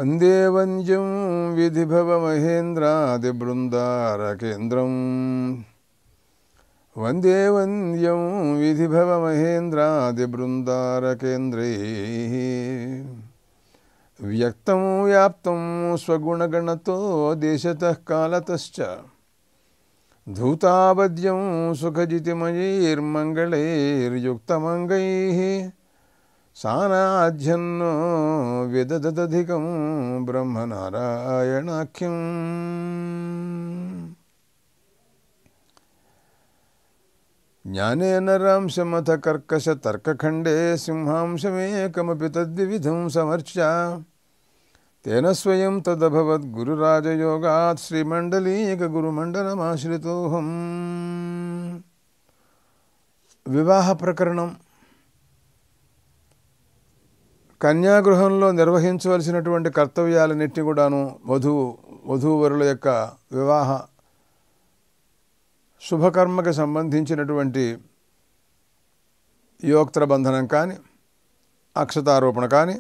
వందే వంద్యం విధిభవమహేంద్రాదిబృందారకేంద్రం వందే వంద్యం విధిభవమహేంద్రాదిబృందారకేంద్రైః వ్యక్తం వ్యాప్తం స్వగుణగణతో దేశతః కాలతశ్చ ధూతావద్యం సుఖజితిమయైర్మంగళైర్యుక్తమంగైః సానాధ్యన్నో విదదదధికం బ్రహ్మనారాయణాఖ్యం. జ్ఞానేన రాంశమథ కర్కశ తర్కఖండే సింహాంశమేకమపి తద్వివిధం సమర్చ్య తేన స్వయం తదభవద్గురురాజయోగాత్ శ్రీమండలీక గురుమండలమాశ్రితోహం. వివాహ ప్రకరణం. కన్యాగృహంలో నిర్వహించవలసినటువంటి కర్తవ్యాలన్నింటినీ కూడాను వధూవరుల యొక్క వివాహ శుభకర్మకి సంబంధించినటువంటి యోక్త్ర బంధనం కానీ, అక్షతారోపణ కానీ,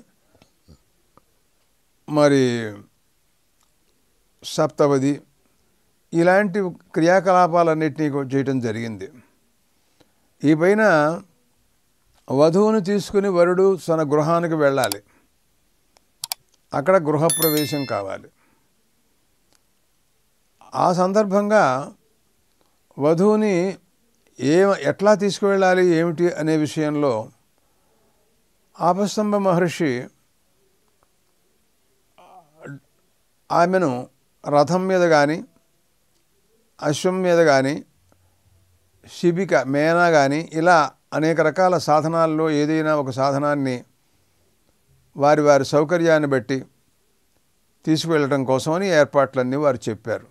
మరి సప్తవది ఇలాంటి క్రియాకలాపాలన్నింటినీ చేయటం జరిగింది. ఈ పైన వధువును తీసుకుని వరుడు తన గృహానికి వెళ్ళాలి. అక్కడ గృహప్రవేశం కావాలి. ఆ సందర్భంగా వధువుని ఎట్లా తీసుకువెళ్ళాలి ఏమిటి అనే విషయంలో ఆపస్తంభ మహర్షి ఆమెను రథం మీద కానీ, అశ్వం మీద కానీ, శిబిక మేనా కానీ ఇలా అనేక రకాల సాధనాల్లో ఏదైనా ఒక సాధనాన్ని వారి వారి సౌకర్యాన్ని బట్టి తీసుకువెళ్ళటం కోసమని ఏర్పాట్లన్నీ వారు చెప్పారు.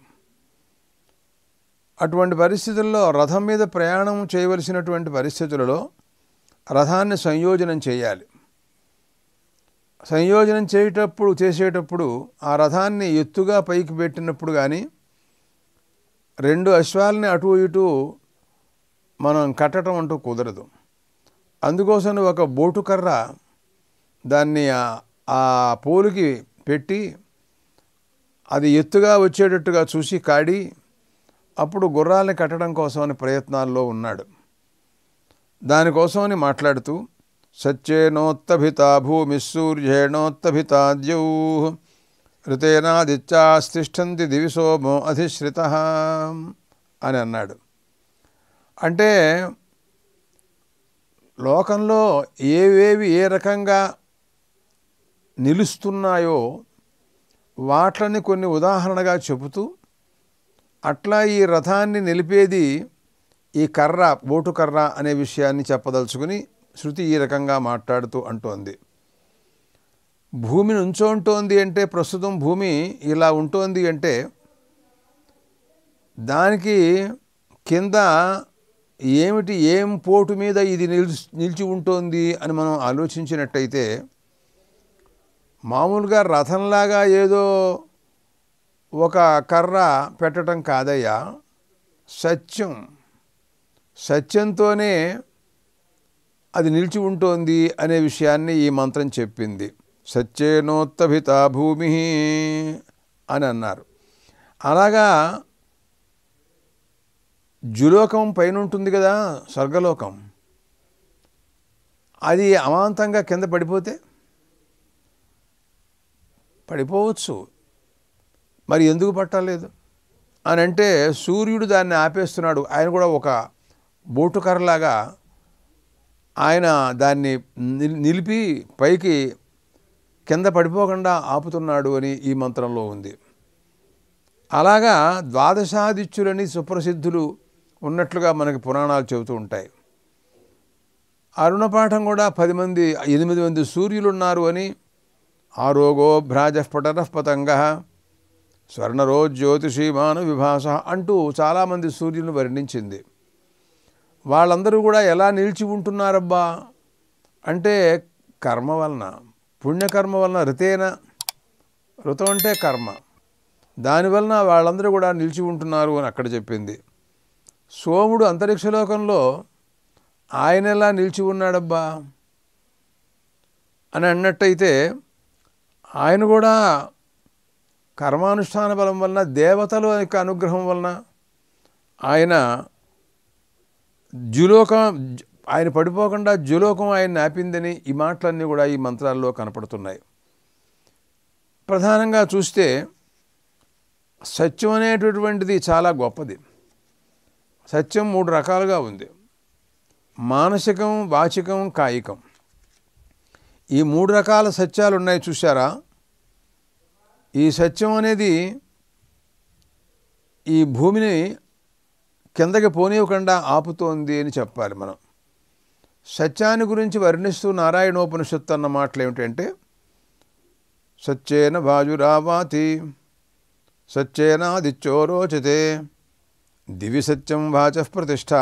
అటువంటి పరిస్థితుల్లో రథం మీద ప్రయాణం చేయవలసినటువంటి పరిస్థితులలో రథాన్ని సంయోజనం చేయాలి. సంయోజనం చేసేటప్పుడు ఆ రథాన్ని ఎత్తుగా పైకి పెట్టినప్పుడు కానీ, రెండు అశ్వాలని అటు ఇటు మనం కట్టడం అంటూ కుదరదు. అందుకోసం ఒక బోటుకర్ర దాన్ని ఆ పోలుకి పెట్టి అది ఎత్తుగా వచ్చేటట్టుగా చూసి కాడి అప్పుడు గుర్రాలని కట్టడం కోసమని ప్రయత్నాల్లో ఉన్నాడు. దానికోసమని మాట్లాడుతూ సత్యేనోత్తభిత భూమి సూర్యేణోత్తభితా ద్యౌః ఋతేనాదిత్యాస్తిష్టంతి దివి సోమో అధిశ్రితః అని అన్నాడు. అంటే లోకంలో ఏవేవి ఏ రకంగా నిలుస్తున్నాయో వాట్లని కొన్ని ఉదాహరణగా చెబుతూ అట్లా ఈ రథాన్ని నిలిపేది ఈ కర్ర, బోటు కర్ర అనే విషయాన్ని చెప్పదలుచుకుని శృతి ఈ రకంగా మాట్లాడుతూ అంటోంది. భూమిని ఉంచోంటోంది అంటే ప్రస్తుతం భూమి ఇలా ఉంటోంది అంటే దానికి కింద ఏం పోటు మీద ఇది నిలిచి ఉంటుంది అని మనం ఆలోచించినట్టయితే మామూలుగా రథంలాగా ఏదో ఒక కర్ర పెట్టడం కాదయ్యా, సత్యంతోనే అది నిలిచి ఉంటుంది అనే విషయాన్ని ఈ మంత్రం చెప్పింది. సత్యేనోత్తభిత భూమి అని అన్నారు. అలాగా జులోకం పైన ఉంటుంది కదా, స్వర్గలోకం, అది అమాంతంగా కింద పడిపోవచ్చు. మరి ఎందుకు పట్టలేదు అని అంటే సూర్యుడు దాన్ని ఆపేస్తున్నాడు. ఆయన కూడా ఒక బోటుకర్రలాగా ఆయన దాన్ని నిలిపి పైకి కింద పడిపోకుండా ఆపుతున్నాడు అని ఈ మంత్రంలో ఉంది. అలాగా ద్వాదశాదిత్యులని సుప్రసిద్ధులు ఉన్నట్లుగా మనకి పురాణాలు చెబుతూ ఉంటాయి. అరుణపాఠం కూడా 8 మంది సూర్యులు ఉన్నారు అని, ఆరోగో భ్రాజఃపటరః పతంగః స్వర్ణరో జ్యోతిషీమాను విభాస అంటూ చాలామంది సూర్యులను వర్ణించింది. వాళ్ళందరూ కూడా ఎలా నిలిచి ఉంటున్నారబ్బా అంటే కర్మ వలన, పుణ్యకర్మ వలన, ఋతం అంటే కర్మ, దానివలన వాళ్ళందరూ కూడా నిలిచి ఉంటున్నారు అని అక్కడ చెప్పింది. సోముడు అంతరిక్షలోకంలో ఆయన ఎలా నిలిచి ఉన్నాడబ్బా అని అన్నట్టయితే ఆయన కూడా కర్మానుష్ఠాన బలం వలన, దేవతల యొక్క అనుగ్రహం వలన ఆయన ఆయన పడిపోకుండా జులోకం ఆయన ఆపిందని ఈ మాటలన్నీ కూడా ఈ మంత్రాల్లో కనపడుతున్నాయి. ప్రధానంగా చూస్తే సత్యం అనేటటువంటిది చాలా గొప్పది. సత్యం 3 రకాలుగా ఉంది: మానసికం, వాచికం, కాయికం. ఈ 3 రకాల సత్యాలు ఉన్నాయి చూసారా. ఈ సత్యం అనేది ఈ భూమిని కిందకి పోనివ్వకుండా ఆపుతోంది అని చెప్పాలి మనం. సత్యాన్ని గురించి వర్ణిస్తూ నారాయణోపనిషత్తు అన్న మాటలు ఏమిటంటే, సత్యేన వాయురావాతి సత్యేనాదిత్యో రోచతే దివి సత్యం వాచః ప్రతిష్ఠ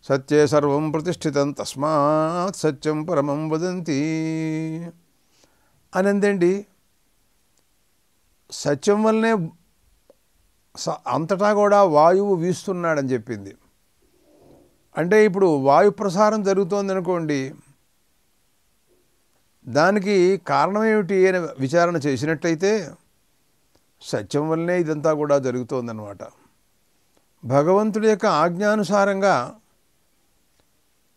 సత్యే సర్వం ప్రతిష్ఠితం తస్మాత్ సత్యం పరమం వదంతి అని అందండి. సత్యం వల్లనే అంతటా కూడా వాయువు వీస్తున్నాడని చెప్పింది. అంటే ఇప్పుడు వాయు ప్రసారం జరుగుతోంది అనుకోండి, దానికి కారణం ఏమిటి అని విచారణ చేసినట్లయితే సత్యం వల్లనే ఇదంతా కూడా జరుగుతోందన్నమాట. భగవంతుడి యొక్క ఆజ్ఞానుసారంగా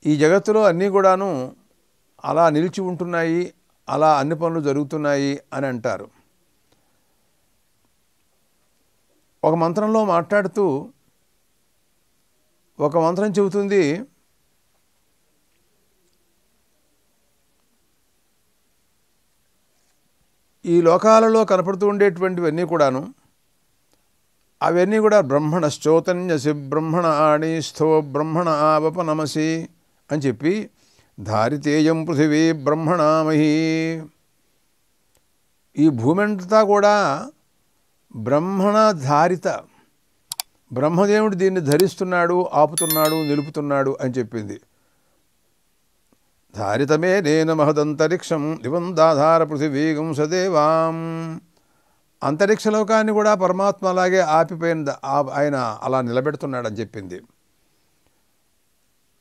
ఈ జగత్తులో అన్నీ కూడాను అలా నిలిచి ఉంటున్నాయి, అలా అన్ని పనులు జరుగుతున్నాయి అని అంటారు. ఒక మంత్రంలో మాట్లాడుతూ ఒక మంత్రం చెబుతుంది, ఈ లోకాలలో కనపడుతూ ఉండేటువంటివన్నీ కూడాను అవన్నీ కూడా బ్రహ్మణశ్చోతన్యసి బ్రహ్మణ ఆణిస్థో బ్రహ్మణ ఆవపనమసి అని చెప్పి ధారితేయం పృథివీ బ్రహ్మణామహి. ఈ భూమి అంతా కూడా బ్రహ్మణ ధారిత, బ్రహ్మదేవుడు దీన్ని ధరిస్తున్నాడు, ఆపుతున్నాడు, నిలుపుతున్నాడు అని చెప్పింది. ధారితమే నేన మహదంతరిక్షం దివందాధార పృథివీగం సదేవాం. అంతరిక్షలోకాన్ని కూడా పరమాత్మ అలాగే ఆపిపోయిన ఆయన అలా నిలబెడుతున్నాడని చెప్పింది.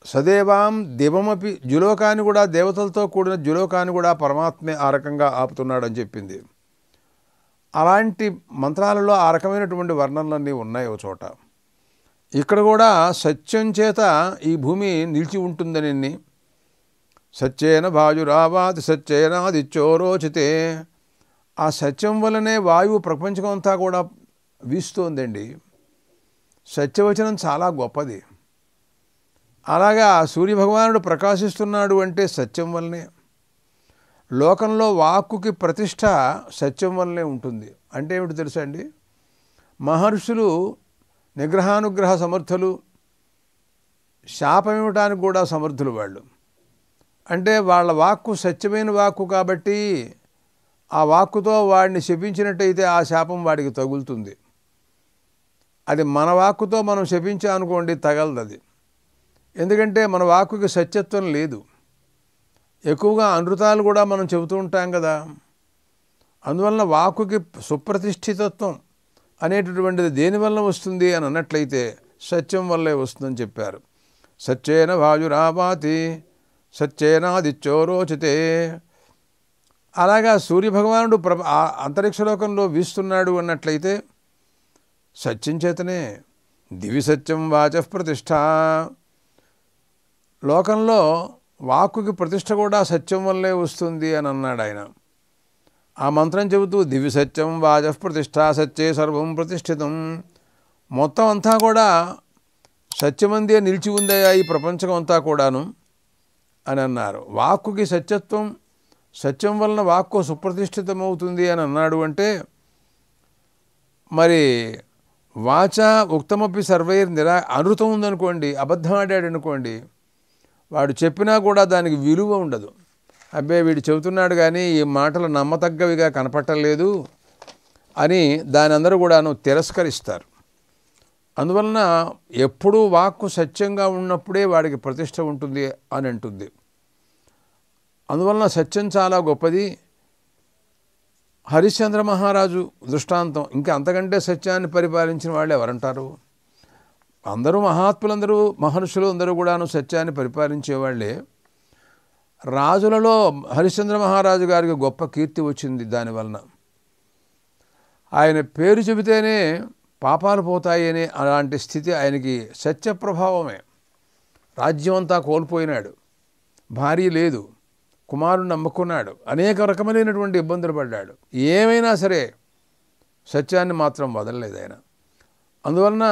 సదేవాం దివమపి, జులోకాన్ని కూడా, దేవతలతో కూడిన జులోకాన్ని కూడా పరమాత్మే ఆ రకంగా ఆపుతున్నాడని చెప్పింది. అలాంటి మంత్రాలలో ఆ రకమైనటువంటి వర్ణనలన్నీ ఉన్నాయి ఒక చోట. ఇక్కడ కూడా సత్యం చేత ఈ భూమి నిలిచి ఉంటుందని, సత్యేన వాయురావాతి సత్యేనాదిత్యో రోచతే, ఆ సత్యం వల్లనే వాయువు ప్రపంచం అంతా కూడా వీస్తోందండి. సత్యవచనం చాలా గొప్పది. అలాగా సూర్యభగవానుడు ప్రకాశిస్తున్నాడు అంటే సత్యం వల్లనే. లోకంలో వాక్కుకి ప్రతిష్ట సత్యం వల్లనే ఉంటుంది. అంటే ఏమిటి తెలుసా అండి, మహర్షులు నిగ్రహానుగ్రహ సమర్థులు, శాపం ఇవ్వటానికి కూడా సమర్థులు వాళ్ళు. అంటే వాళ్ళ వాక్కు సత్యమైన వాక్కు కాబట్టి ఆ వాక్కుతో వాడిని శపించినట్టయితే ఆ శాపం వాడికి తగులుతుంది. అది మన వాక్కుతో మనం శపించామనుకోండి, తగలదు అది. ఎందుకంటే మన వాక్కుకి సత్యత్వం లేదు. ఎక్కువగా అనృతాలు కూడా మనం చెబుతూ ఉంటాం కదా. అందువలన వాక్కుకి సుప్రతిష్ఠితత్వం అనేటటువంటిది దేనివల్ల వస్తుంది అని అన్నట్లయితే సత్యం వల్లే వస్తుందని చెప్పారు. సత్యేన వాయురావాతి సత్యేనాదిత్యో రోచతే. అలాగా సూర్యభగవానుడు అంతరిక్షలోకంలో వీస్తున్నాడు అన్నట్లయితే సత్యం చేతనే. దివి సత్యం వాచః ప్రతిష్ఠ, లోకంలో వాక్కుకి ప్రతిష్ఠ కూడా సత్యం వల్లే వస్తుంది అని అన్నాడు ఆయన. ఆ మంత్రం చెబుతూ దివి సత్యం వాచః ప్రతిష్ఠ సత్యే సర్వం ప్రతిష్ఠితం, మొత్తం అంతా కూడా సత్యమందే నిలిచి ఉందయా ఈ ప్రపంచం అంతా కూడాను అని అన్నారు. వాక్కుకి సత్యత్వం, సత్యం వలన వాక్కు సుప్రతిష్ఠితమవుతుంది అని అన్నాడు. అంటే మరి వాచ ఉక్తమపి సర్వైర్ అనృతం ఉందనుకోండి, అబద్ధం ఆడాడు అనుకోండి, వాడు చెప్పినా కూడా దానికి విలువ ఉండదు. అబ్బే వీడు చెబుతున్నాడు కానీ ఈ మాటలు నమ్మతగ్గవిగా కనపట్టలేదు అని దాని అందరూ కూడాను తిరస్కరిస్తారు. అందువలన ఎప్పుడూ వాక్కు సత్యంగా ఉన్నప్పుడే వాడికి ప్రతిష్ట ఉంటుంది అని అంటుంది. అందువలన సత్యం చాలా గొప్పది. హరిశ్చంద్ర మహారాజు దృష్టాంతం, ఇంకా అంతకంటే సత్యాన్ని పరిపాలించిన వాళ్ళు ఎవరంటారు? అందరూ మహాత్ములందరూ, మహర్షులు అందరూ కూడాను సత్యాన్ని పరిపాలించేవాళ్లే. రాజులలో హరిశ్చంద్ర మహారాజు గారికి గొప్ప కీర్తి వచ్చింది దానివలన. ఆయన పేరు చెబితేనే పాపాలు పోతాయి అనే అలాంటి స్థితి ఆయనకి సత్య ప్రభావమే. రాజ్యం అంతా కోల్పోయినాడు, భార్య లేదు, కుమారుని నమ్ముకున్నాడు, అనేక రకమైనటువంటి ఇబ్బందులు పడ్డాడు. ఏమైనా సరే సత్యాన్ని మాత్రం వదలలేదు ఆయన. అందువలన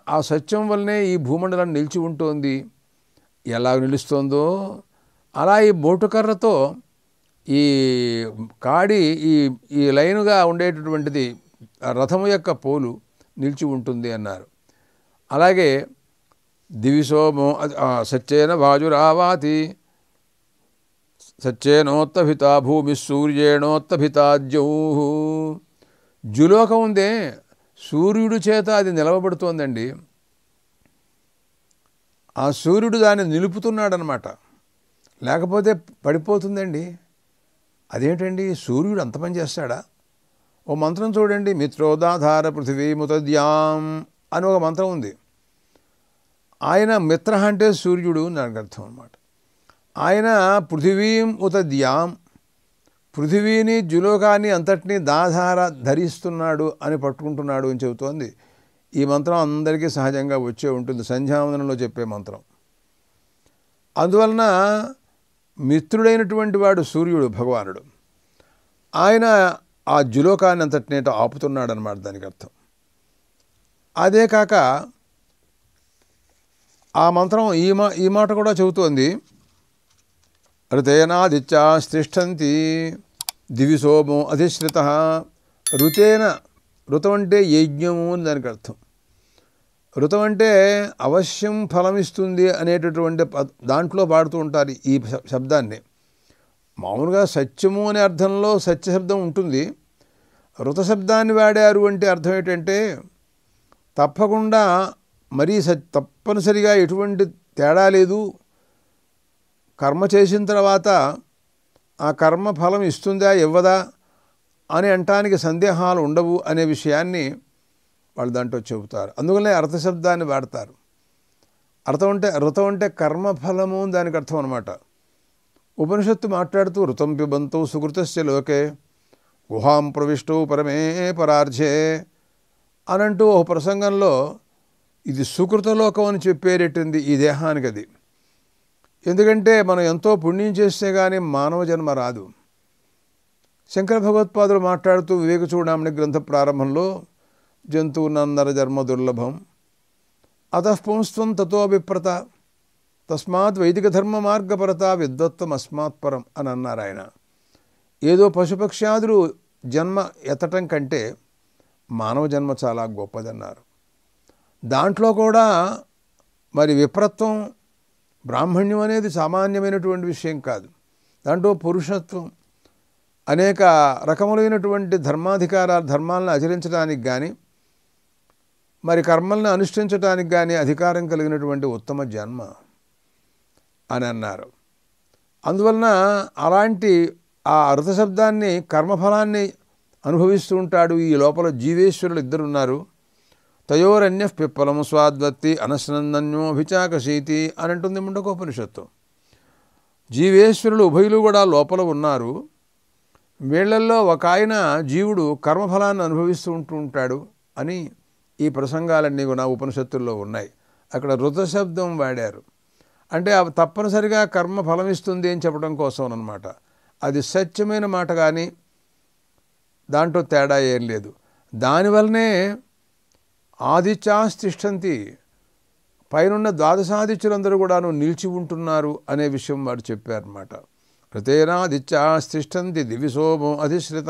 ఆ సత్యం వల్లనే ఈ భూమండలం నిలిచి ఉంటుంది. ఎలా నిలుస్తుందో అలా ఈ బోటుకర్రతో ఈ కాడి ఈ లైనుగా ఉండేటటువంటిది రథము యొక్క పోలు నిలిచి ఉంటుంది అన్నారు. అలాగే దివిసోమో సత్యేన వాజురావాతి సత్యేనోత్తభిత భూమి సూర్యేణోత్తభితాద్యౌ. జులోకం ఉందే, సూర్యుడి చేత అది నిలవబడుతోందండి. ఆ సూర్యుడు దాన్ని నిలుపుతున్నాడనమాట, లేకపోతే పడిపోతుందండి. అదేంటండి, సూర్యుడు అంత పని చేస్తాడా? ఓ మంత్రం చూడండి, మిత్రోదాధార పృథివీముతద్యాం అని ఒక మంత్రం ఉంది. ఆయన మిత్ర అంటే సూర్యుడు నాకు అర్థం అనమాట. ఆయన పృథివీం ఉతద్యాం, పృథివీని జులోకాన్ని అంతటినీ దాధార ధరిస్తున్నాడు అని పట్టుకుంటున్నాడు అని చెబుతోంది. ఈ మంత్రం అందరికీ సహజంగా వచ్చే ఉంటుంది, సంధ్యావందనంలో చెప్పే మంత్రం. అందువలన మిత్రుడైనటువంటి వాడు సూర్యుడు భగవానుడు. ఆయన ఆ జులోకాన్ని అంతటినీ ఆపుతున్నాడు అన్నమాట దానికి అర్థం. అదే కాక ఆ మంత్రం ఈ మాట కూడా చెబుతోంది, ఋతేనాదిత్యాస్తిష్టంతి దివిసోమో అధిశ్రిత. ఋతేన, ఋతం అంటే యజ్ఞము అని దానికి అర్థం. ఋతం అంటే అవశ్యం ఫలమిస్తుంది అనేటటువంటి దాంట్లో పాడుతూ ఉంటారు ఈ శబ్దాన్ని. మామూలుగా సత్యము అనే అర్థంలో సత్య శబ్దం ఉంటుంది. ఋత శబ్దాన్ని వాడారు అంటే అర్థం ఏంటంటే తప్పకుండా మరీ తప్పనిసరిగా ఎటువంటి తేడా లేదు, కర్మ చేసిన తర్వాత ఆ కర్మ ఫలం ఇస్తుందా ఇవ్వదా అని అంటానికి సందేహాలు ఉండవు అనే విషయాన్ని వాళ్ళు దాంట్లో చెబుతారు. అందువల్లే అర్థశబ్దాన్ని వాడతారు. ఋతం అంటే కర్మఫలము దానికి అర్థం అనమాట. ఉపనిషత్తు మాట్లాడుతూ ఋతం పిబంతో సుకృతస్య లోకే గుహాం ప్రవిష్టో పరమే పరార్జే అనంటూ ఒక ప్రసంగంలో ఇది సుకృతలోకం అని చెప్పేటట్టుంది ఈ దేహానికి. అది ఎందుకంటే మనం ఎంతో పుణ్యం చేస్తే కానీ మానవ జన్మ రాదు. శంకర భగవత్పాదులు మాట్లాడుతూ వివేక చూడామణి గ్రంథ ప్రారంభంలో జంతువునన్నర జన్మ దుర్లభం అతఃపుంస్త్వం తతో విప్రత తస్మాత్ వైదిక ధర్మ మార్గపరత విద్వత్వం అస్మాత్పరం అని అన్నారు ఆయన. ఏదో పశుపక్ష్యాదులు జన్మ ఎత్తటం కంటే మానవ జన్మ చాలా గొప్పదన్నారు. దాంట్లో కూడా మరి విప్రత్వం, బ్రాహ్మణ్యం అనేది సామాన్యమైనటువంటి విషయం కాదు. దాంట్లో పురుషత్వం, అనేక రకములైనటువంటి ధర్మాలను ఆచరించడానికి కానీ మరి కర్మల్ని అనుష్ఠించడానికి కానీ అధికారం కలిగినటువంటి ఉత్తమ జన్మ అని అన్నారు. అందువలన అలాంటి ఆ అర్థశబ్దాన్ని కర్మఫలాన్ని అనుభవిస్తూ ఉంటాడు. ఈ లోపల జీవేశ్వరులు ఇద్దరున్నారు. తయోరన్య పిప్పలము స్వాద్వత్తి అనస్నందన్యోభిచాకశీతి అని అంటుంది ముండకోపనిషత్తు. జీవేశ్వరులు ఉభయులు కూడా లోపల ఉన్నారు. వీళ్లల్లో ఒక ఆయన జీవుడు కర్మఫలాన్ని అనుభవిస్తూ ఉంటాడు అని ఈ ప్రసంగాలన్నీ కూడా ఉపనిషత్తుల్లో ఉన్నాయి. అక్కడ ఋతశబ్దం వాడారు. అంటే అవి తప్పనిసరిగా కర్మ ఫలమిస్తుంది అని చెప్పడం కోసం అన్నమాట. అది సత్యమైన మాట కానీ దాంట్లో తేడా ఏం లేదు. దానివల్లనే ఆదిత్యాస్తిష్టంతి, పైనున్న ద్వాదశాదిత్యులందరూ కూడాను నిలిచి ఉంటున్నారు అనే విషయం వారు చెప్పారన్నమాట. ఋతేనాదిత్యాస్తిష్టంతి దివిసోమో అధిశ్రిత.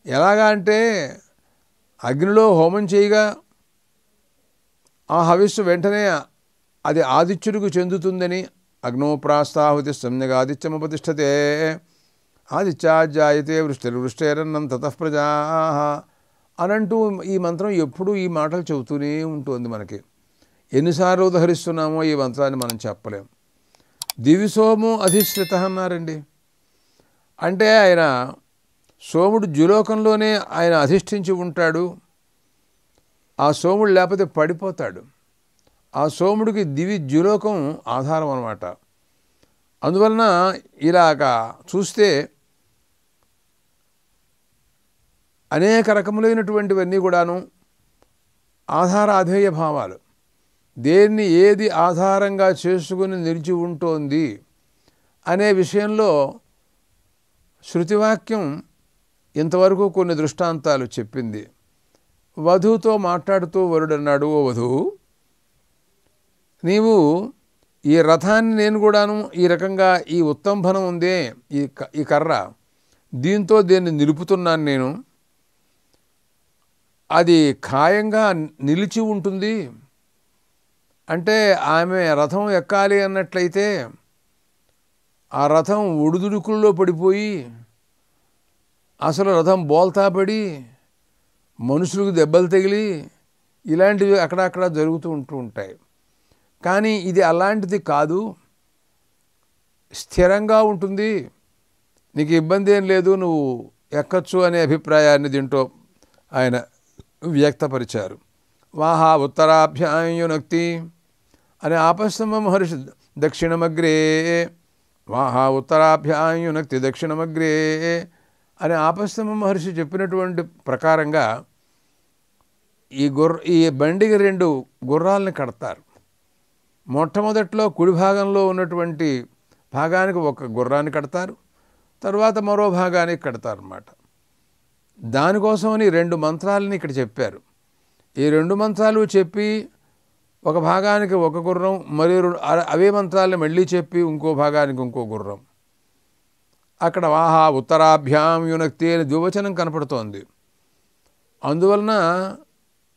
ఎలాగా అంటే అగ్నిలో హోమం చేయగా ఆ హవిస్సు వెంటనే అది ఆదిత్యుడికి చెందుతుందని అగ్నోప్రాస్తాహుతి సమ్యక్ ఆదిత్యముపతిష్టతే ఆదిత్యాజాయతే వృష్టిర్వృష్టేరన్నం తతః ప్రజా అనంటూ ఈ మంత్రం ఎప్పుడూ ఈ మాటలు చెబుతూనే ఉంటుంది. మనకి ఎన్నిసార్లు ఉదహరిస్తున్నామో ఈ మంత్రాన్ని మనం చెప్పలేం. దివిసోము అధిశ్రిత అన్నారండి. అంటే ఆయన సోముడు జులోకంలోనే ఆయన అధిష్ఠించి ఉంటాడు. ఆ సోముడు లేకపోతే పడిపోతాడు. ఆ సోముడికి దివి జులోకం ఆధారం అన్నమాట. అందువలన ఇలాగా చూస్తే అనేక రకములైనటువంటివన్నీ కూడాను ఆధారాధేయ భావాలు. దేన్ని ఏది ఆధారంగా చేసుకుని నిలిచి ఉంటోంది అనే విషయంలో శృతివాక్యం ఇంతవరకు కొన్ని దృష్టాంతాలు చెప్పింది. వధువుతో మాట్లాడుతూ వరుడన్నాడు, ఓ వధువు, నీవు ఈ రథాన్ని నేను కూడాను ఈ రకంగా ఈ ఉత్తంభనం ఉందే ఈ కర్ర, దీంతో దీన్ని నిలుపుతున్నాను నేను, అది ఖాయంగా నిలిచి ఉంటుంది అంటే ఆమె రథం ఎక్కాలి అన్నట్లయితే ఆ రథం ఒడిదుడుకుల్లో పడిపోయి అసలు రథం బోల్తా పడి మనుషులకు దెబ్బలు తగిలి ఇలాంటివి అక్కడక్కడ జరుగుతూ ఉంటాయి. కానీ ఇది అలాంటిది కాదు, స్థిరంగా ఉంటుంది, నీకు ఇబ్బంది ఏం లేదు, నువ్వు ఎక్కచ్చు అనే అభిప్రాయాన్ని దీంట్లో ఆయన వ్యక్తపరిచారు. వాహా ఉత్తరాభ్యాయునక్తి అనే ఆపస్తమ మహర్షి దక్షిణమగ్రే, వాహా ఉత్తరాభ్యాయునక్తి దక్షిణమగ్రే అనే ఆపస్తమ మహర్షి చెప్పినటువంటి ప్రకారంగా ఈ బండికి 2 గుర్రాలని కడతారు. మొట్టమొదట్లో కుడి భాగంలో ఉన్నటువంటి భాగానికి ఒక గుర్రాన్ని కడతారు, తర్వాత మరో భాగానికి కడతారు అన్నమాట. దానికోసమని 2 మంత్రాలని ఇక్కడ చెప్పారు. ఈ 2 మంత్రాలు చెప్పి ఒక భాగానికి ఒక గుర్రం, మరి అవే మంత్రాలను మళ్ళీ చెప్పి ఇంకో భాగానికి ఇంకో గుర్రం. అక్కడ వాహా ఉత్తరాభ్యాం యునక్తి అని ద్వివచనం కనపడుతోంది. అందువలన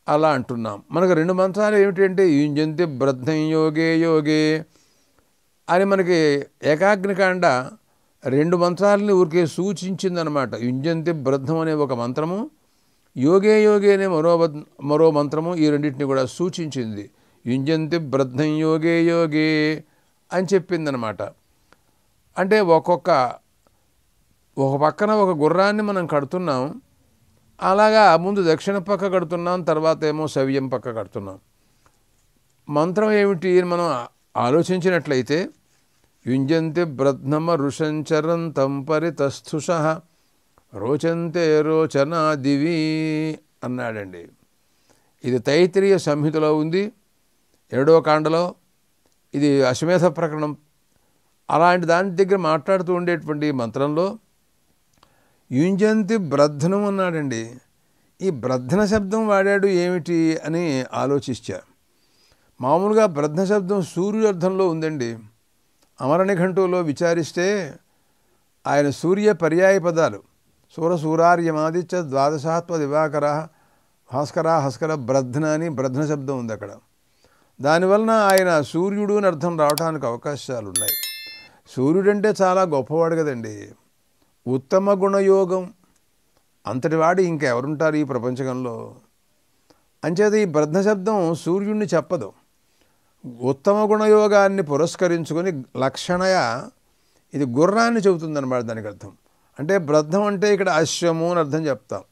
అలా అంటున్నాం. మనకు 2 మంత్రాలు ఏమిటంటే యుంజంతి బ్రధ్నం యోగే యోగే అని మనకి ఏకాగ్నికాండ 2 మంత్రాలని ఊరికే సూచించిందనమాట. యుంజంతి బ్రధ్నం అనే ఒక మంత్రము, యోగే యోగే అనే మరో మంత్రము, ఈ రెండింటిని కూడా సూచించింది. యుంజంతి బ్రధ్నం యోగే యోగే అని చెప్పిందనమాట. అంటే ఒక పక్కన ఒక గుర్రాన్ని మనం కడుతున్నాం, అలాగా ముందు దక్షిణ పక్క కడుతున్నాం, తర్వాత ఏమో సవ్యం పక్క కడుతున్నాం. మంత్రం ఏమిటి అని మనం ఆలోచించినట్లయితే యుంజంతి బ్రధ్నమ ఋషంచరంతం పరితస్థుష రోచంతే రోచనా దివి అన్నాడండి. ఇది తైత్తిరీయ సంహితలో ఉంది, 7వ కాండలో. ఇది అశ్వమేధ ప్రకరణం అలాంటి దాని దగ్గర మాట్లాడుతూ ఉండేటువంటి మంత్రంలో యుంజంతి బ్రధ్నం అన్నాడండి. ఈ బ్రధ్న శబ్దం వాడాడు ఏమిటి అని ఆలోచించా. మామూలుగా బ్రధ్న శబ్దం సూర్యార్థంలో ఉందండి. అమరనిఘంటువులో విచారిస్తే ఆయన సూర్య పర్యాయ పదాలు సూర్యమాదిత్య ద్వాదశాత్వ దివాకర హస్కర బ్రధ్న అని బ్రధ్న శబ్దం ఉంది అక్కడ. దానివలన ఆయన సూర్యుడు అని అర్థం రావడానికి అవకాశాలు ఉన్నాయి. సూర్యుడంటే చాలా గొప్పవాడు కదండి, ఉత్తమ గుణయోగం అంతటి వాడు ఇంకెవరుంటారు ఈ ప్రపంచకంలో. అంచేత ఈ బ్రధ్న శబ్దం సూర్యుడిని చెప్పదు, ఉత్తమ గుణయోగాన్ని పురస్కరించుకొని లక్షణయ ఇది గుర్రాన్ని చెబుతుందన్నమాట. దానికి అర్థం అంటే బ్రధ్నం అంటే ఇక్కడ అశ్వము అని అర్థం చెప్తాం.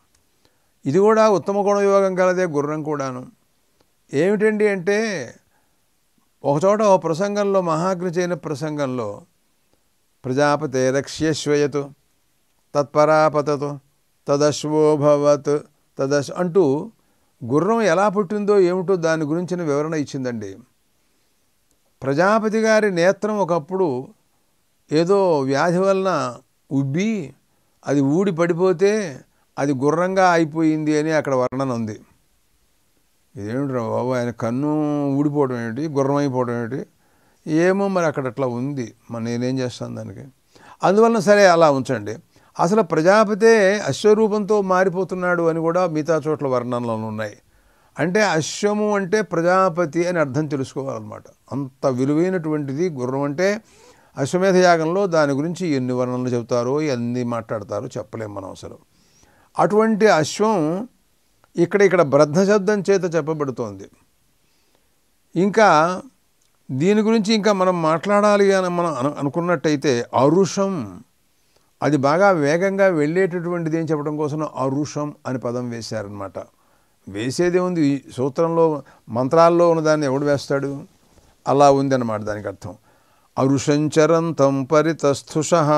ఇది కూడా ఉత్తమ గుణయోగం కలదే గుర్రం కూడాను. ఏమిటండి అంటే ఒకచోట ఓ ప్రసంగంలో మహాగ్నిచైన ప్రసంగంలో ప్రజాపతే రక్ష్యశ్వయతు తత్పరాపతతు తదశ్వోభవత్ అంటూ గుర్రం ఎలా పుట్టిందో ఏమిటో దాని గురించిన వివరణ ఇచ్చిందండి. ప్రజాపతి గారి నేత్రం ఒకప్పుడు ఏదో వ్యాధి వలన ఉబ్బి అది ఊడి పడిపోతే అది గుర్రంగా అయిపోయింది అని అక్కడ వర్ణన ఉంది. ఇదేమిటి బాబు, ఆయన కన్ను ఊడిపోవడం ఏమిటి, గుర్రం అయిపోవడం ఏమిటి, ఏమో మరి అక్కడ అట్లా ఉంది, మరి నేనేం చేస్తాను దానికి. అందువలన సరే అలా ఉంచండి. అసలు ప్రజాపతే అశ్వరూపంతో మారిపోతున్నాడు అని కూడా మిగతా చోట్ల వర్ణనలు ఉన్నాయి. అంటే అశ్వము అంటే ప్రజాపతి అని అర్థం తెలుసుకోవాలన్నమాట. అంత విలువైనటువంటిది గుర్రం అంటే. అశ్వమేధ యాగంలో దాని గురించి ఎన్ని వర్ణనలు చెబుతారో ఎన్ని మాట్లాడతారో చెప్పలేం మనం అసలు. అటువంటి అశ్వం ఇక్కడ బ్రధ్న శబ్దం చేత చెప్పబడుతోంది. ఇంకా దీని గురించి ఇంకా మనం మాట్లాడాలి అని మనం అనుకున్నట్టయితే అరుషం, అది బాగా వేగంగా వెళ్ళేటటువంటిది అని చెప్పడం కోసం అరుషం అని పదం వేశారనమాట. వేసేదే ఉంది సూత్రంలో, మంత్రాల్లో ఉన్నదాన్ని ఎవడు వేస్తాడు, అలా ఉంది అన్నమాట దానికి అర్థం. అరుషంచరంతం పరితస్థుషః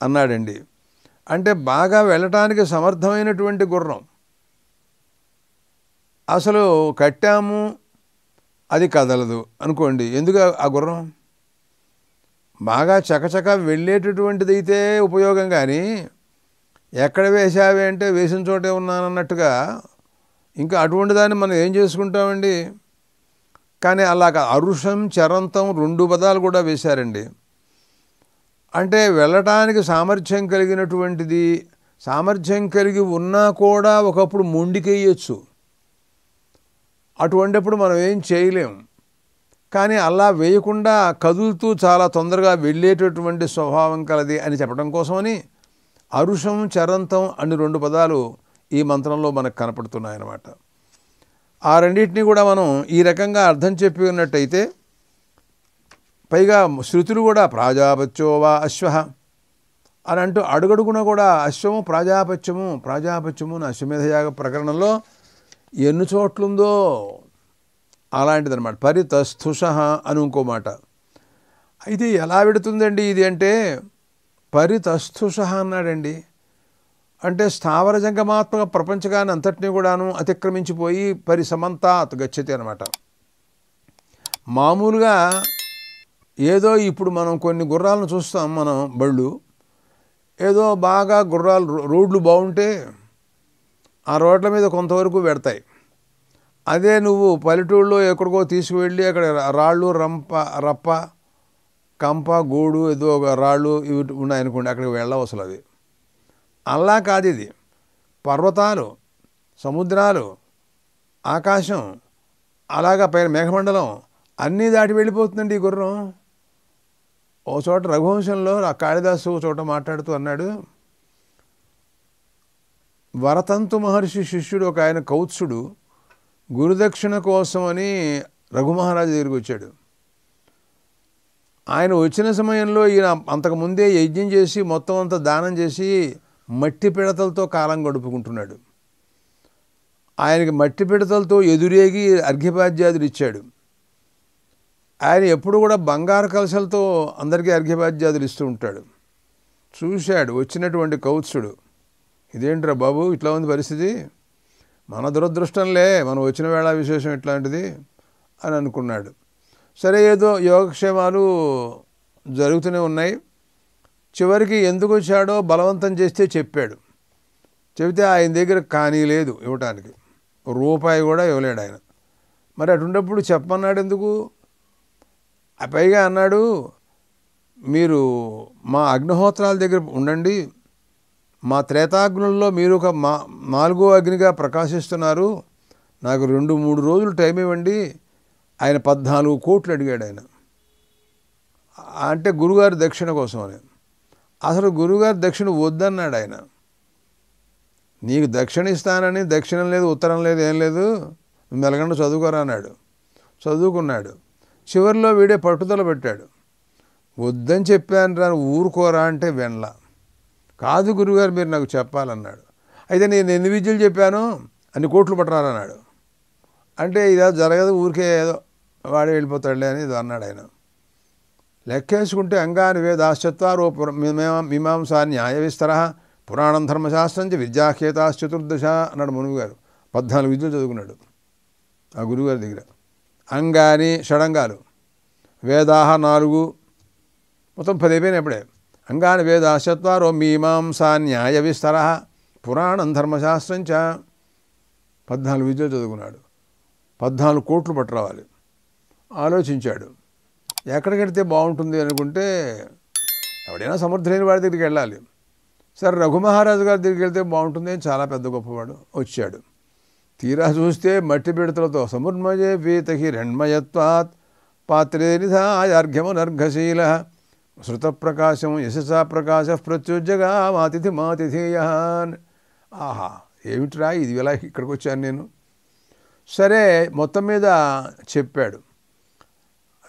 అన్నాడండి. అంటే బాగా వెళ్ళటానికి సమర్థమైనటువంటి గుర్రం. అసలు కట్టాము, అది కదలదు అనుకోండి, ఎందుకు ఆ గుర్రం? బాగా చకచక వెళ్ళేటటువంటిదైతే ఉపయోగం, కానీ ఎక్కడ వేసావే అంటే వేసిన చోటే ఉన్నానన్నట్టుగా ఇంకా అటువంటి దాన్ని మనం ఏం చేసుకుంటామండి. కానీ అలాగ అరుషం చరంతం 2 పదాలు కూడా వేశారండి. అంటే వెళ్ళటానికి సామర్థ్యం కలిగినటువంటిది, సామర్థ్యం కలిగి ఉన్నా కూడా ఒకప్పుడు మొండికేయచ్చు. అటువంటిప్పుడు మనం ఏం చేయలేము. కానీ అలా వేయకుండా కదులుతూ చాలా తొందరగా వెళ్ళేటటువంటి స్వభావం కలది అని చెప్పడం కోసమని అరుషం చరంతం అని 2 పదాలు ఈ మంత్రంలో మనకు కనపడుతున్నాయన్నమాట. ఆ రెండింటినీ కూడా మనం ఈ రకంగా అర్థం చెప్పి ఉన్నట్టయితే, పైగా శృతులు కూడా ప్రాజాపత్యో వా అశ్వ అని అంటూ అడుగడుగున కూడా అశ్వము ప్రాజాపత్యము అని అశ్వమేధయాగ ప్రకరణంలో ఎన్ని చోట్లుందో అలాంటిదన్నమాట. పరితస్థుషః అని ఇంకో మాట. అయితే ఎలా పెడుతుందండి ఇది అంటే, పరితస్థుషః అన్నాడండి. అంటే స్థావర జంగమాత్మక ప్రపంచకాన్ని అంతటినీ కూడాను అతిక్రమించిపోయి పరిసమంతాత్ గచ్చతి అనమాట. మామూలుగా ఏదో ఇప్పుడు మనం కొన్ని గుర్రాలను చూస్తాం, మనం బళ్ళు ఏదో బాగా గుర్రాలు రోడ్లు బాగుంటే ఆ రోడ్ల మీద కొంతవరకు పెడతాయి. అదే నువ్వు పల్లెటూళ్ళలో ఎక్కడికో తీసుకువెళ్ళి అక్కడ రాళ్ళు రప్ప కంప గోడు ఏదో ఒక రాళ్ళు ఇవి ఉన్నాయనుకోండి, అక్కడికి వెళ్ళవు అసలు. అవి అలా కాదు. ఇది పర్వతాలు, సముద్రాలు, ఆకాశం, అలాగా పైన మేఘమండలం అన్నీ దాటి వెళ్ళిపోతుందండి ఈ గుర్రం. ఓ చోట రఘువంశంలో ఆ కాళిదాసు ఓ చోట మాట్లాడుతూ అన్నాడు, వరతంతు మహర్షి శిష్యుడు ఒక ఆయన కౌత్సుడు గురుదక్షిణ కోసమని రఘుమహారాజు దగ్గరికి వచ్చాడు. ఆయన వచ్చిన సమయంలో ఈయన అంతకుముందే యజ్ఞం చేసి మొత్తం అంతా దానం చేసి మట్టి పిడతలతో కాలం గడుపుకుంటున్నాడు. ఆయనకి మట్టి పిడతలతో ఎదురేగి అర్ఘ్యపాద్యాదులు ఇచ్చాడు. ఆయన ఎప్పుడు కూడా బంగారు కలశలతో అందరికీ అర్ఘ్యపాద్యాదులు ఇస్తూ ఉంటాడు. చూశాడు వచ్చినటువంటి కౌత్సుడు, ఇదేంట్రా బాబు ఇట్లా ఉంది పరిస్థితి, మన దురదృష్టంలే మనం వచ్చిన వేళ విశేషం ఇట్లాంటిది అని అనుకున్నాడు. సరే ఏదో యోగక్షేమాలు జరుగుతూనే ఉన్నాయి. చివరికి ఎందుకు వచ్చాడో బలవంతం చేస్తే చెప్పాడు. చెబితే ఆయన దగ్గర కానీ లేదు ఇవ్వటానికి, రూపాయి కూడా ఇవ్వలేడు ఆయన. మరి అటుండప్పుడు చెప్పన్నాడు ఎందుకు? పైగా అన్నాడు, మీరు మా అగ్నిహోత్రాల దగ్గర ఉండండి, మా త్రేతాగ్నుల్లో మీరు ఒక 4వ అగ్నిగా ప్రకాశిస్తున్నారు, నాకు 2-3 రోజులు టైం ఇవ్వండి. ఆయన 14 కోట్లు అడిగాడు ఆయన. అంటే గురుగారి దక్షిణ కోసమని. అసలు గురుగారి దక్షిణ వద్దన్నాడు ఆయన. నీకు దక్షిణ ఇస్తానని దక్షిణం లేదు, ఉత్తరం లేదు, ఏం లేదు, మెలగండ చదువుకోరా అన్నాడు. చదువుకున్నాడు. చివరిలో వీడే పట్టుదల పెట్టాడు. వద్దని చెప్పాను రా, ఊరుకోరా అంటే వెనల. కాదు గురుగారు మీరు నాకు చెప్పాలన్నాడు. అయితే నేను ఎన్ని విద్యలు చెప్పాను, అన్ని కోట్లు పట్టరారన్నాడు. అంటే ఇదో జరగదు, ఊరికే ఏదో వాడే వెళ్ళిపోతాడులే అని ఇది అన్నాడు ఆయన. లెక్కేసుకుంటే అంగాని వేదాశ్చత్వారో మీమాంసా న్యాయ విస్తర పురాణం ధర్మశాస్త్రం చ విద్యాఖ్యేతాశ్చతుర్దశ అన్నాడు మునుగు గారు. 14 విద్యలు చదువుకున్నాడు ఆ గురువుగారి దగ్గర. అంగాని షడంగాలు, వేదాహ 4, మొత్తం 10 అయిపోయినాయి అప్పుడే. అంగాని వేదాశ్చత్వారో మీమాంసా న్యాయ విస్తర పురాణం ధర్మశాస్త్రం చ 14 విద్యలు చదువుకున్నాడు. 14 కోట్లు పట్టురావాలి. ఆలోచించాడు, ఎక్కడికెడితే బాగుంటుంది అనుకుంటే ఎవడైనా సమర్థులైన వాడి దగ్గరికి వెళ్ళాలి. సరే రఘుమహారాజు గారి దగ్గరికి వెళ్తే బాగుంటుంది అని, చాలా పెద్ద గొప్పవాడు. వచ్చాడు. తీరా చూస్తే మట్టి పిడతలతో సముర్మయే పీత హిరణ్మయత్వాత్ పాత్రే నిధాయార్ఘ్యమునర్ఘశీల శృతప్రకాశం యశసా ప్రకాశ ప్రత్యుజ్జగా మాతిథి మాతిథేయాన్. ఆహా ఏమిట్రా ఇది, ఇలా ఇక్కడికి వచ్చాను నేను. సరే మొత్తం మీద చెప్పాడు.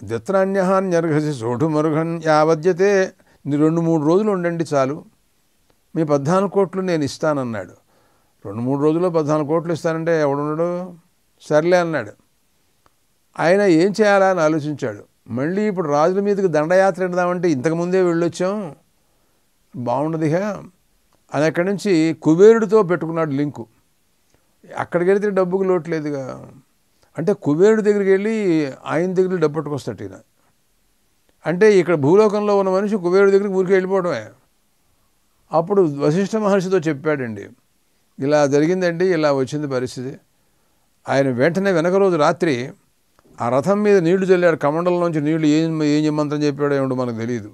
దత్రాన్యహాన్యర్ఘసి సోఢు మరుఘన్ యావద్యతే, 2-3 రోజులు ఉండండి చాలు, మీ 14 కోట్లు నేను ఇస్తానన్నాడు. 2-3 రోజుల్లో 14 కోట్లు ఇస్తానంటే ఎవడున్నాడు? సర్లే అన్నాడు. ఆయన ఏం చేయాలా అని ఆలోచించాడు. మళ్ళీ ఇప్పుడు రాజుల మీదకి దండయాత్ర వెళ్దామంటే ఇంతకుముందే వెళ్ళొచ్చాం, బాగుండదుగా అని అక్కడి నుంచి కుబేరుడితో పెట్టుకున్నాడు లింకు. అక్కడికి వెళితే డబ్బుకు లోటు లేదుగా. అంటే కుబేరుడి దగ్గరికి వెళ్ళి ఆయన దగ్గర డబ్బు పట్టుకొస్తాడు ఈయన. అంటే ఇక్కడ భూలోకంలో ఉన్న మనిషి కుబేరుడి దగ్గరికి ఊరికి వెళ్ళిపోవడమే. అప్పుడు వశిష్ఠ మహర్షితో చెప్పాడండి, ఇలా జరిగిందండి, ఇలా వచ్చింది పరిస్థితి. ఆయన వెంటనే వెనక రోజు రాత్రి ఆ రథం మీద నీళ్లు చల్లాడు. కమండలంలోంచి నీళ్లు ఏం చెమ్మంతరం చెప్పాడో ఏమిటో మనకు తెలియదు.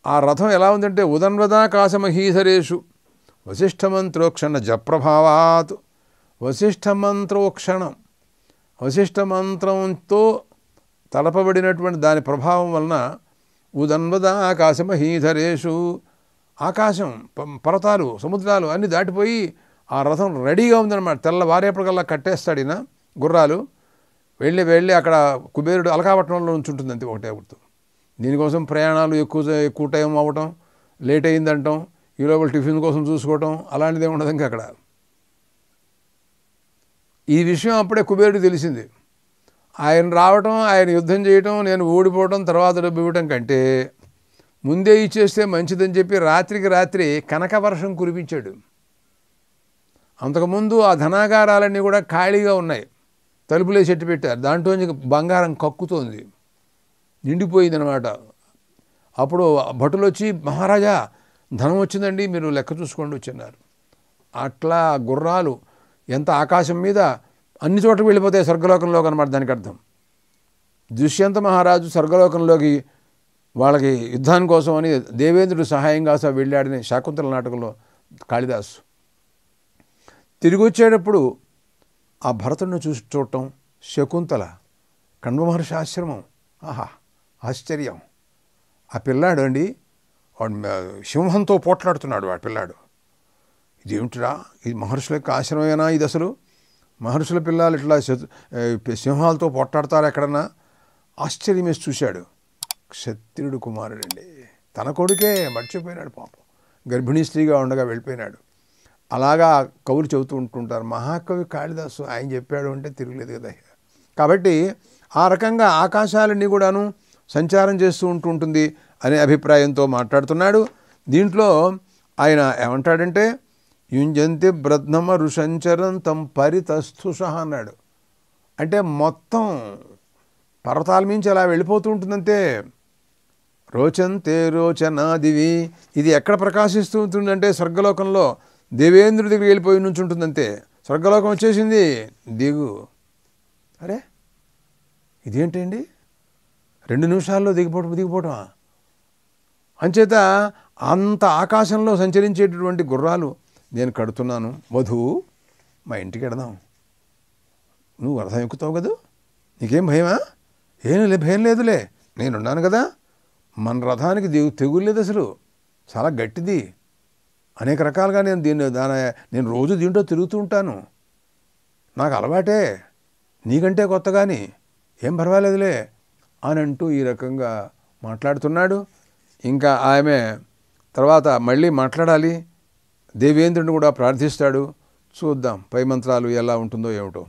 ఆ రథం ఎలా ఉందంటే ఉదన్వదాకాశమహీధరేషు వశిష్ఠమంత్రోక్షణ జప్రభావాత్. వశిష్ఠమంత్రోక్షణం, వశిష్ఠమంత్రంతో తలపబడినటువంటి దాని ప్రభావం వలన ఉదన్వదాకాశమహీధరేషు, ఆకాశం, పర్వతాలు, సముద్రాలు అన్నీ దాటిపోయి ఆ రథం రెడీగా ఉందన్నమాట. తెల్లవారేపటికల్లా కట్టేస్తాడు ఈయన గుర్రాలు. వెళ్ళి అక్కడ కుబేరుడు అలకాపట్నంలో ఉంచుంటుంది అంతే, ఒకటే గుర్తు. దీనికోసం ప్రయాణాలు ఎక్కువ టైం అవ్వటం, లేట్ అయిందంటాం, ఈలోపల టిఫిన్ కోసం చూసుకోవటం అలాంటిదే ఉండదు ఇంకా అక్కడ. ఈ విషయం అప్పుడే కుబేరుడికి తెలిసింది. ఆయన రావటం, ఆయన యుద్ధం చేయటం, నేను ఓడిపోవటం, తర్వాత డబ్బు ఇవ్వటం కంటే ముందే ఇచ్చేస్తే మంచిదని చెప్పి రాత్రికి రాత్రి కనకవర్షం కురిపించాడు. అంతకుముందు ఆ ధనాగారాలన్నీ కూడా ఖాళీగా ఉన్నాయి, తలుపులే చెట్టు పెట్టారు, దాంట్లో బంగారం కక్కుతోంది, నిండిపోయిందనమాట. అప్పుడు భటులు వచ్చి, మహారాజా ధనం వచ్చిందండి, మీరు లెక్క చూసుకోండి వచ్చిన్నారు. అట్లా గుర్రాలు ఎంత ఆకాశం మీద అన్ని చోట్లకి వెళ్ళిపోతాయి స్వర్గలోకంలోకి అనమాట. దానికి అర్థం దుష్యంత మహారాజు స్వర్గలోకంలోకి వాళ్ళకి యుద్ధాని కోసం అని దేవేంద్రుడు సహాయంగా వెళ్ళాడని శాకుంతల నాటకంలో కాళిదాసు. తిరిగి వచ్చేటప్పుడు ఆ భరతుడిని చూడటం, శకుంతల, కణ్వ మహర్షి ఆశ్రమం, ఆహా ఆశ్చర్యం. ఆ పిల్లాడు అండి, వాడు సింహంతో పోట్లాడుతున్నాడు. వాడు పిల్లాడు, ఇదేమిటిరా, ఇది మహర్షుల యొక్క ఆశ్రమమేనా ఇది? అసలు మహర్షుల పిల్లలు ఇట్లా సింహాలతో పోట్లాడతారు ఎక్కడన్నా? ఆశ్చర్యం వేసి చూశాడు. క్షత్రియుడు కుమారుడండి, తన కొడుకే మర్చిపోయినాడు పాపం, గర్భిణీ స్త్రీగా ఉండగా వెళ్ళిపోయినాడు. అలాగా కవులు చెబుతూ ఉంటుంటారు. మహాకవి కాళిదాసు ఆయన చెప్పాడు అంటే తిరుగులేదు కదా. కాబట్టి ఆ రకంగా ఆకాశాలన్నీ కూడాను సంచారం చేస్తూ ఉంటుంది అనే అభిప్రాయంతో మాట్లాడుతున్నాడు. దీంట్లో ఆయన ఏమంటాడంటే, యుంజంతి బ్రహ్మ ఋషంచరంతం పరితస్థుష అన్నాడు. అంటే మొత్తం పర్వతాల మించి అలా వెళ్ళిపోతూ ఉంటుందంతే. రోచంతే రోచనాదివి, ఇది ఎక్కడ ప్రకాశిస్తూ ఉంటుందంటే స్వర్గలోకంలో దేవేంద్రుడి దగ్గరికి వెళ్ళిపోయి నుంచి ఉంటుందంతే. స్వర్గలోకం వచ్చేసింది, దిగు. అరే ఇదేంటండి 2 నిమిషాల్లో దిగిపోవటమా? అంచేత అంత ఆకాశంలో సంచరించేటటువంటి గుర్రాలు నేను కడుతున్నాను. వధువు, మా ఇంటికి వెడదాం, నువ్వు రథం ఎక్కుతావు కదా, నీకేం భయమా? భయం లేదులే, నేనున్నాను కదా. మన రథానికి తెగులేదు అసలు, చాలా గట్టిది. అనేక రకాలుగా నేను రోజు దీంట్లో తిరుగుతూ ఉంటాను, నాకు అలవాటే, నీకంటే కొత్త కానీ ఏం పర్వాలేదులే అని అంటూ ఈ రకంగా మాట్లాడుతున్నాడు. ఇంకా ఆమె తర్వాత మళ్ళీ మాట్లాడాలి, దేవేంద్రుడిని కూడా ప్రార్థిస్తాడు. చూద్దాం పై మంత్రాలు ఎలా ఉంటుందో ఏమిటో.